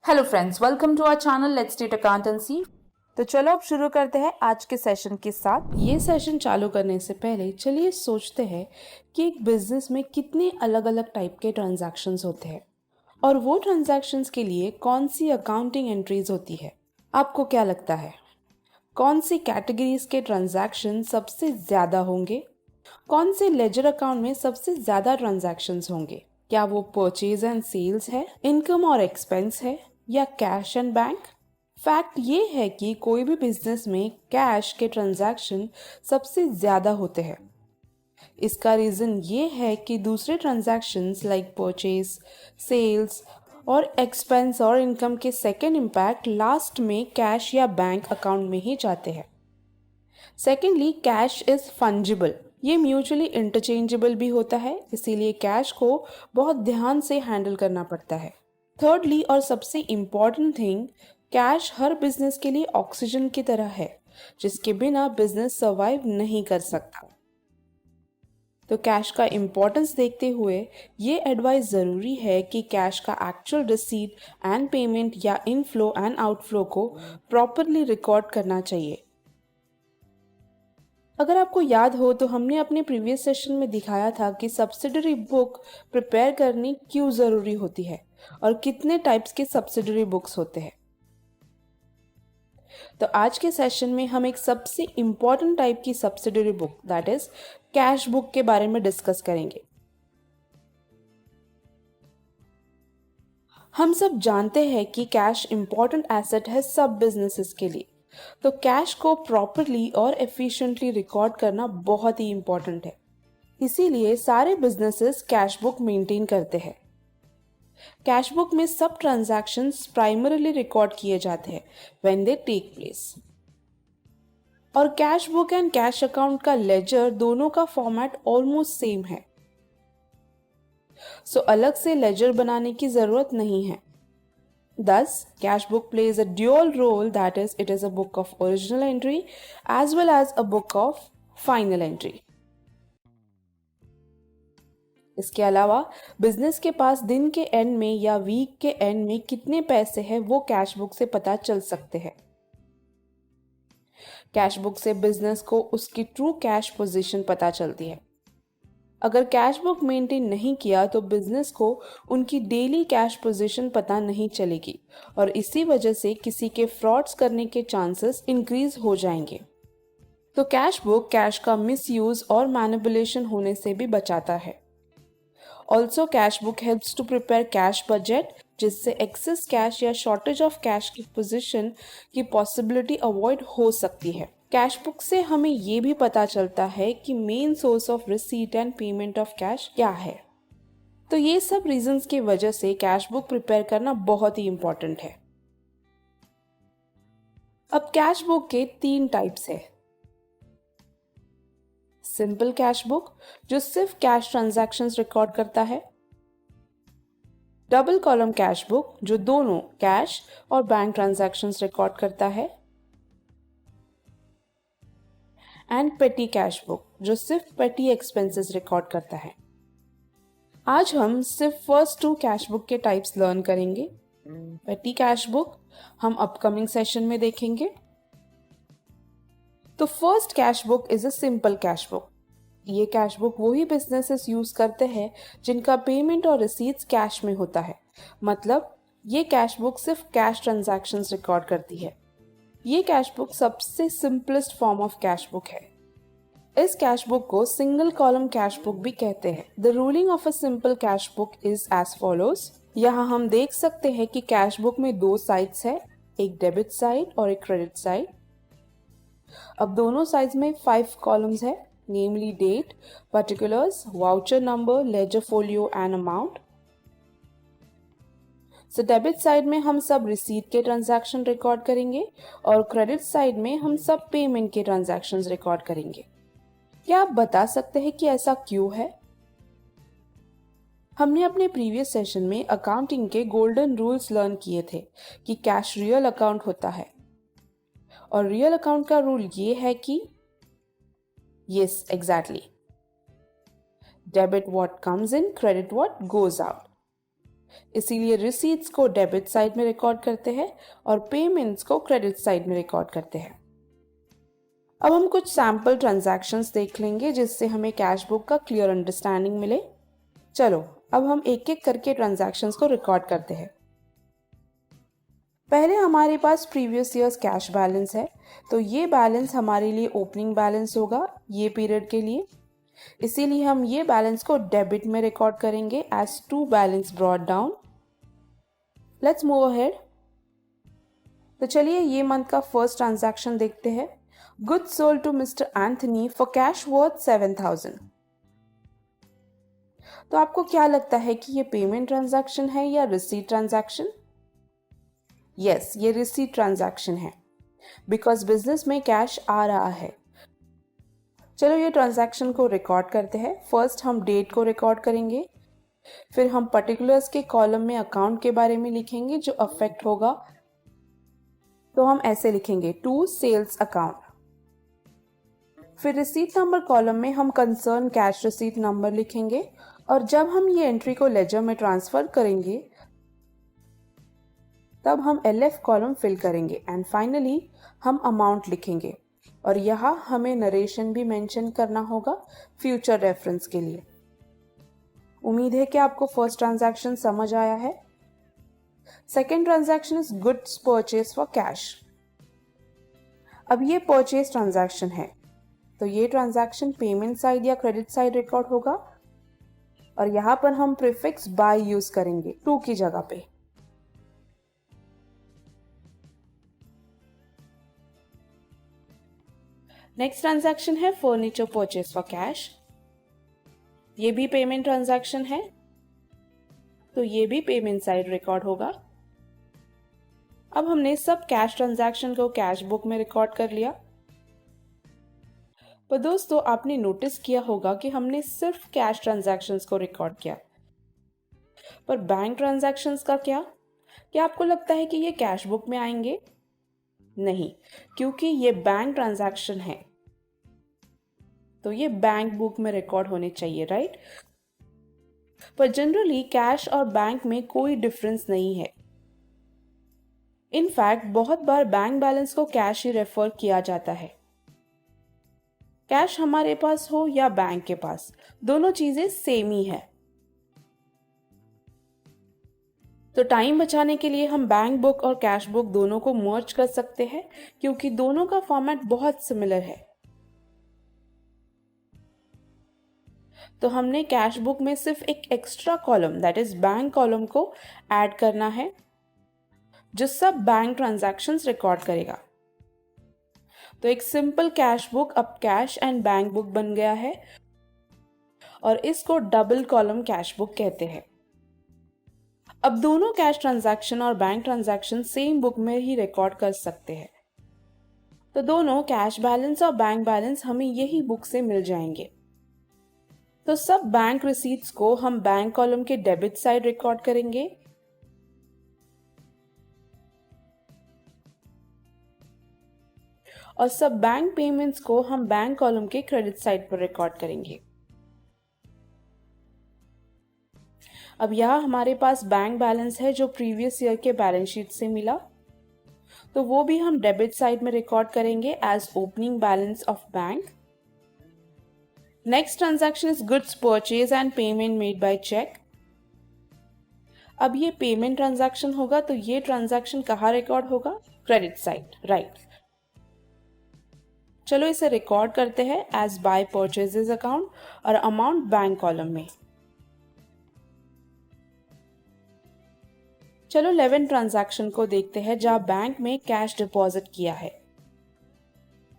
Hello friends, welcome to our channel let's state accountancy. तो चलो अब शुरू करते हैं आज के सेशन के साथ। ये सेशन चालू करने से पहले चलिए सोचते हैं कि एक बिजनेस में कितने अलग अलग टाइप के ट्रांजैक्शंस होते हैं और वो ट्रांजैक्शंस के लिए कौन सी अकाउंटिंग एंट्रीज होती है। आपको क्या लगता है कौन सी कैटेगरीज के ट्रांजैक्शन सबसे ज्यादा होंगे? कौन से लेजर अकाउंट में सबसे ज्यादा ट्रांजैक्शंस होंगे? क्या वो परचेज एंड सेल्स है, इनकम और एक्सपेंस है, या कैश एंड बैंक? फैक्ट ये है कि कोई भी बिजनेस में कैश के ट्रांजैक्शन सबसे ज्यादा होते हैं। इसका रीजन ये है कि दूसरे ट्रांजैक्शंस लाइक परचेज, सेल्स और एक्सपेंस और इनकम के सेकेंड इम्पैक्ट लास्ट में कैश या बैंक अकाउंट में ही जाते हैं। Secondly, cash is fungible. ये म्यूचुअली इंटरचेंजेबल भी होता है, इसीलिए कैश को बहुत ध्यान से हैंडल करना पड़ता है। थर्डली और सबसे इम्पॉर्टेंट थिंग, कैश हर बिजनेस के लिए ऑक्सीजन की तरह है, जिसके बिना बिजनेस सर्वाइव नहीं कर सकता। तो कैश का इम्पोर्टेंस देखते हुए ये एडवाइस ज़रूरी है कि कैश का एक्चुअल रिसीट एंड पेमेंट या इनफ्लो एंड आउटफ्लो को प्रॉपरली रिकॉर्ड करना चाहिए। अगर आपको याद हो तो हमने अपने प्रीवियस सेशन में दिखाया था कि सब्सिडरी बुक प्रिपेयर करनी क्यों ज़रूरी होती है और कितने टाइप्स के सब्सिडरी बुक्स होते हैं। तो आज के सेशन में हम एक सबसे इम्पॉर्टेंट टाइप की subsidiary book that is cash book के बारे में डिस्कस करेंगे। हम सब जानते हैं कि कैश इम्पॉर्टेंट एसेट है सब बिजनेसेस के लिए, तो कैश को प्रॉपरली और एफिशिएंटली रिकॉर्ड करना बहुत ही इम्पॉर्टेंट है। इसीलिए सारे बिजनेसेस कैश बुक मेंटेन करते हैं। कैश बुक में सब ट्रांजैक्शंस प्राइमरीली रिकॉर्ड किए जाते हैं व्हेन दे टेक प्लेस। और cash book and cash account का लेजर दोनों का फॉर्मेट ऑलमोस्ट सेम है, सो अलग से लेजर बनाने की जरूरत नहीं है। Thus, cash book plays a dual role, that is, it is a book of original entry as well as a book of final entry. इसके अलावा बिजनेस के पास दिन के एंड में या वीक के एंड में कितने पैसे हैं वो कैश बुक से पता चल सकते हैं। कैश बुक से बिजनेस को उसकी ट्रू कैश पोजीशन पता चलती है। अगर कैश बुक मेंटेन नहीं किया तो बिजनेस को उनकी डेली कैश पोजीशन पता नहीं चलेगी और इसी वजह से किसी के फ्रॉड्स करने के चांसेस इंक्रीज हो जाएंगे। तो कैश बुक कैश का मिसयूज और मैनिपुलेशन होने से भी बचाता है। Also cash book helps to prepare cash budget, जिससे एक्सेस कैश या शॉर्टेज ऑफ कैश की पोजीशन की पॉसिबिलिटी अवॉइड हो सकती है। कैश बुक से हमें ये भी पता चलता है कि main source of receipt and payment of cash क्या है। तो ये सब रीजंस की वजह से कैश बुक प्रिपेयर करना बहुत ही इंपॉर्टेंट है। अब कैश बुक के 3 टाइप्स है। सिंपल कैश बुक जो सिर्फ कैश ट्रांजैक्शंस रिकॉर्ड करता है। डबल कॉलम कैश बुक जो दोनों कैश और बैंक ट्रांजैक्शंस रिकॉर्ड करता है। एंड पेटी कैश बुक जो सिर्फ पेटी एक्सपेंसेस रिकॉर्ड करता है। आज हम सिर्फ फर्स्ट 2 कैश बुक के टाइप्स लर्न करेंगे। पेटी कैश बुक हम अपकमिंग सेशन में देखेंगे। तो first cash book is a simple cash book. ये कैश बुक वही बिजनेसेस यूज करते हैं जिनका पेमेंट और रिसीट्स कैश में होता है, मतलब ये कैश बुक सिर्फ कैश ट्रांजैक्शंस रिकॉर्ड करती है। ये कैश बुक सबसे simplest form of cash book है। इस कैश बुक को सिंगल कॉलम कैश बुक भी कहते हैं। The ruling of a simple cash book is as follows. यहाँ हम देख सकते हैं कि कैश बुक में 2 साइड्स है, एक डेबिट साइड और एक क्रेडिट साइड। अब दोनों साइड्स में 5 कॉलम्स है, namely date, particulars, voucher number, ledger folio and amount. So debit side में हम सब रिसीट के ट्रांजैक्शन रिकॉर्ड करेंगे और क्रेडिट साइड में हम सब पेमेंट के ट्रांजैक्शंस रिकॉर्ड करेंगे। क्या आप बता सकते हैं कि ऐसा क्यों है? हमने अपने प्रीवियस सेशन में अकाउंटिंग के गोल्डन रूल्स लर्न किए थे कि कैश रियल अकाउंट होता है और रियल अकाउंट का रूल ये है कि yes exactly debit what comes in, credit what goes out. इसीलिए रिसीट्स को डेबिट साइड में रिकॉर्ड करते हैं और पेमेंट्स को क्रेडिट साइड में रिकॉर्ड करते हैं। अब हम कुछ सैम्पल ट्रांजैक्शंस देख लेंगे जिससे हमें कैश बुक का क्लियर अंडरस्टैंडिंग मिले। चलो अब हम एक एक करके ट्रांजैक्शंस को रिकॉर्ड करते हैं। पहले हमारे पास प्रीवियस ईयर्स कैश बैलेंस है, तो ये बैलेंस हमारे लिए ओपनिंग बैलेंस होगा ये पीरियड के लिए। इसीलिए हम ये बैलेंस को डेबिट में रिकॉर्ड करेंगे as to balance brought down. Let's move ahead. तो चलिए ये मंथ का फर्स्ट ट्रांजैक्शन देखते हैं। Goods sold to mister Anthony for cash worth 7,000। तो आपको क्या लगता है कि ये पेमेंट ट्रांजैक्शन है या रिसीट ट्रांजैक्शन? यस, ये रिसीट ट्रांजैक्शन है बिकॉज बिजनेस में कैश आ रहा है। चलो ये ट्रांजैक्शन को रिकॉर्ड करते हैं। फर्स्ट हम डेट को रिकॉर्ड करेंगे, फिर हम पर्टिकुलर्स के कॉलम में अकाउंट के बारे में लिखेंगे जो अफेक्ट होगा। तो हम ऐसे लिखेंगे टू सेल्स अकाउंट। फिर रिसीट नंबर कॉलम में हम कंसर्न कैश रिसीट नंबर लिखेंगे और जब हम ये एंट्री को लेजर में ट्रांसफर करेंगे तब हम LF कॉलम फिल करेंगे एंड फाइनली हम अमाउंट लिखेंगे और यहाँ हमें नरेशन भी मेंशन करना होगा फ्यूचर रेफरेंस के लिए। उम्मीद है कि आपको फर्स्ट ट्रांजैक्शन समझ आया है। Second transaction is goods purchase for cash. अब ये परचेज ट्रांजैक्शन है, तो ये ट्रांजैक्शन पेमेंट साइड या क्रेडिट साइड रिकॉर्ड होगा और यहाँ पर हम प्रीफिक्स बाय यूज करेंगे टू की जगह पे। नेक्स्ट ट्रांजैक्शन है फर्नीचर परचेज फॉर कैश। ये भी पेमेंट ट्रांजैक्शन है, तो ये भी पेमेंट साइड रिकॉर्ड होगा। अब हमने सब कैश ट्रांजैक्शन को कैश बुक में रिकॉर्ड कर लिया। पर दोस्तों आपने नोटिस किया होगा कि हमने सिर्फ कैश ट्रांजैक्शंस को रिकॉर्ड किया, पर बैंक ट्रांजैक्शंस का क्या आपको लगता है कि ये कैश बुक में आएंगे? नहीं, क्योंकि ये बैंक ट्रांजैक्शन है तो ये बैंक बुक में रिकॉर्ड होने चाहिए, राइट? पर जनरली कैश और बैंक में कोई डिफरेंस नहीं है। इनफैक्ट बहुत बार बैंक बैलेंस को कैश ही रेफर किया जाता है। कैश हमारे पास हो या बैंक के पास, दोनों चीजें सेम ही है। तो टाइम बचाने के लिए हम बैंक बुक और कैश बुक दोनों को मर्ज कर सकते हैं क्योंकि दोनों का फॉर्मेट बहुत सिमिलर है। तो हमने कैश बुक में सिर्फ एक extra column that is bank column को ऐड करना है जो सब बैंक ट्रांजैक्शंस रिकॉर्ड करेगा। तो एक सिंपल कैश बुक अब कैश एंड बैंक बुक बन गया है और इसको डबल कॉलम कैश बुक कहते हैं। अब दोनों कैश ट्रांजैक्शन और बैंक ट्रांजैक्शन सेम बुक में ही रिकॉर्ड कर सकते हैं। तो दोनों कैश बैलेंस और बैंक बैलेंस हमें यही बुक से मिल जाएंगे। तो सब बैंक रिसीट्स को हम बैंक कॉलम के डेबिट साइड रिकॉर्ड करेंगे और सब बैंक पेमेंट्स को हम बैंक कॉलम के क्रेडिट साइड पर रिकॉर्ड करेंगे। अब यहाँ हमारे पास बैंक बैलेंस है जो प्रीवियस ईयर के बैलेंस शीट से मिला, तो वो भी हम डेबिट साइड में रिकॉर्ड करेंगे as opening balance of bank. Next transaction is goods purchase and payment made by cheque. अब ये पेमेंट ट्रांजैक्शन होगा तो ये ट्रांजैक्शन कहाँ रिकॉर्ड होगा? Credit side, right. चलो इसे रिकॉर्ड करते हैं एज बाय परचेजेस अकाउंट और अमाउंट बैंक कॉलम में। चलो 11 ट्रांजैक्शन को देखते हैं जहां बैंक में कैश डिपॉजिट किया है।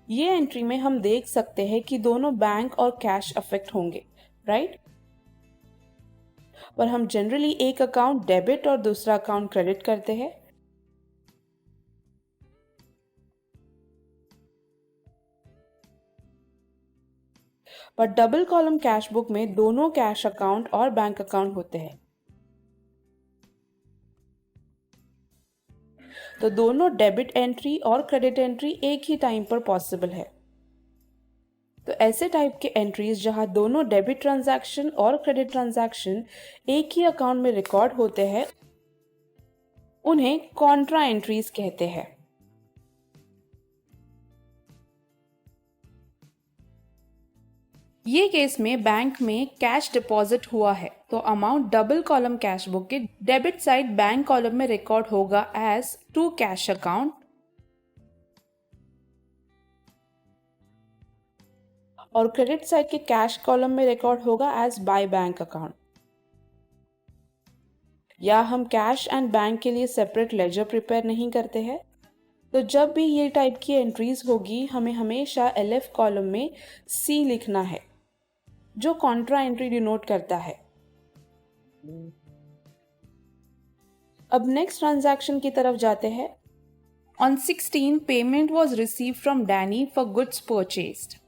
ये एंट्री में हम देख सकते हैं कि दोनों बैंक और कैश अफेक्ट होंगे, राइट? पर हम जनरली एक अकाउंट डेबिट और दूसरा अकाउंट क्रेडिट करते हैं। पर डबल कॉलम कैश बुक में दोनों कैश अकाउंट और बैंक अकाउंट होते हैं, तो दोनों डेबिट एंट्री और क्रेडिट एंट्री एक ही टाइम पर पॉसिबल है। तो ऐसे टाइप के एंट्रीज जहां दोनों डेबिट ट्रांजैक्शन और क्रेडिट ट्रांजैक्शन एक ही अकाउंट में रिकॉर्ड होते हैं उन्हें कॉन्ट्रा एंट्रीज कहते हैं। ये केस में बैंक में कैश डिपॉजिट हुआ है तो amount double column cash book के डेबिट साइड बैंक कॉलम में रिकॉर्ड होगा एज टू कैश अकाउंट और क्रेडिट साइड के कैश कॉलम में रिकॉर्ड होगा एज बाय बैंक अकाउंट। या हम कैश एंड बैंक के लिए सेपरेट लेजर प्रिपेयर नहीं करते हैं तो जब भी ये टाइप की एंट्रीज होगी हमें हमेशा एलएफ कॉलम में सी लिखना है जो कॉन्ट्रा एंट्री डिनोट करता है। अब नेक्स्ट ट्रांजैक्शन की तरफ जाते हैं। On 16 payment was receive from Danny for goods purchased.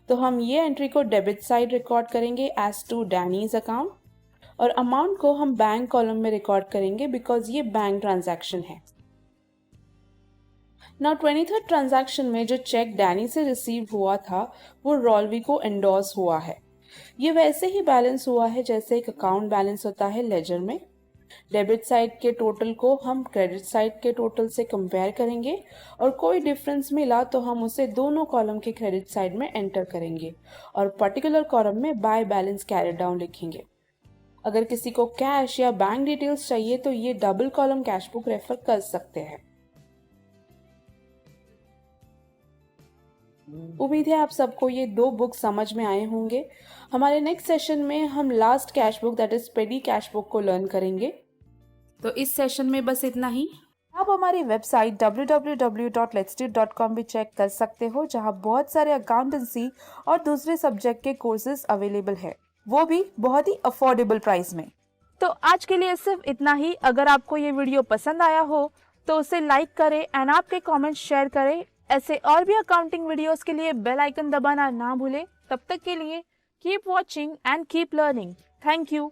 तो हम ये एंट्री को डेबिट साइड रिकॉर्ड करेंगे एज टू डैनीज अकाउंट और अमाउंट को हम बैंक कॉलम में रिकॉर्ड करेंगे बिकॉज ये बैंक ट्रांजैक्शन है। नाउ 23rd ट्रांजैक्शन में जो चेक डैनी से रिसीव हुआ था वो रॉल्वी को एंडोर्स हुआ है। ये वैसे ही बैलेंस हुआ है जैसे एक अकाउंट बैलेंस होता है लेजर में। डेबिट साइड के टोटल को हम क्रेडिट साइड के टोटल से कंपेयर करेंगे और कोई डिफरेंस मिला तो हम उसे दोनों कॉलम के क्रेडिट साइड में एंटर करेंगे और पर्टिकुलर कॉलम में बाय बैलेंस कैरिड डाउन लिखेंगे। अगर किसी को कैश या बैंक डिटेल्स चाहिए तो ये double column cash book refer कर सकते हैं। उम्मीद है आप सबको ये दो बुक समझ में आए होंगे। हमारे नेक्स्ट सेशन में हम last cash book that is pedi cash book को लर्न करेंगे। तो इस सेशन में बस इतना ही। आप हमारी वेबसाइट www.letsteach.com भी चेक कर सकते हो जहां बहुत सारे अकाउंटेंसी और दूसरे सब्जेक्ट के कोर्सेज अवेलेबल है, वो भी बहुत ही अफोर्डेबल प्राइस में। तो आज के लिए सिर्फ इतना ही। अगर आपको ये वीडियो पसंद आया हो तो उसे लाइक करें एंड आपके कमेंट्स शेयर करें। ऐसे और भी अकाउंटिंग वीडियोस के लिए बेल आइकन दबाना ना भूलें। तब तक के लिए keep watching and keep learning. Thank you.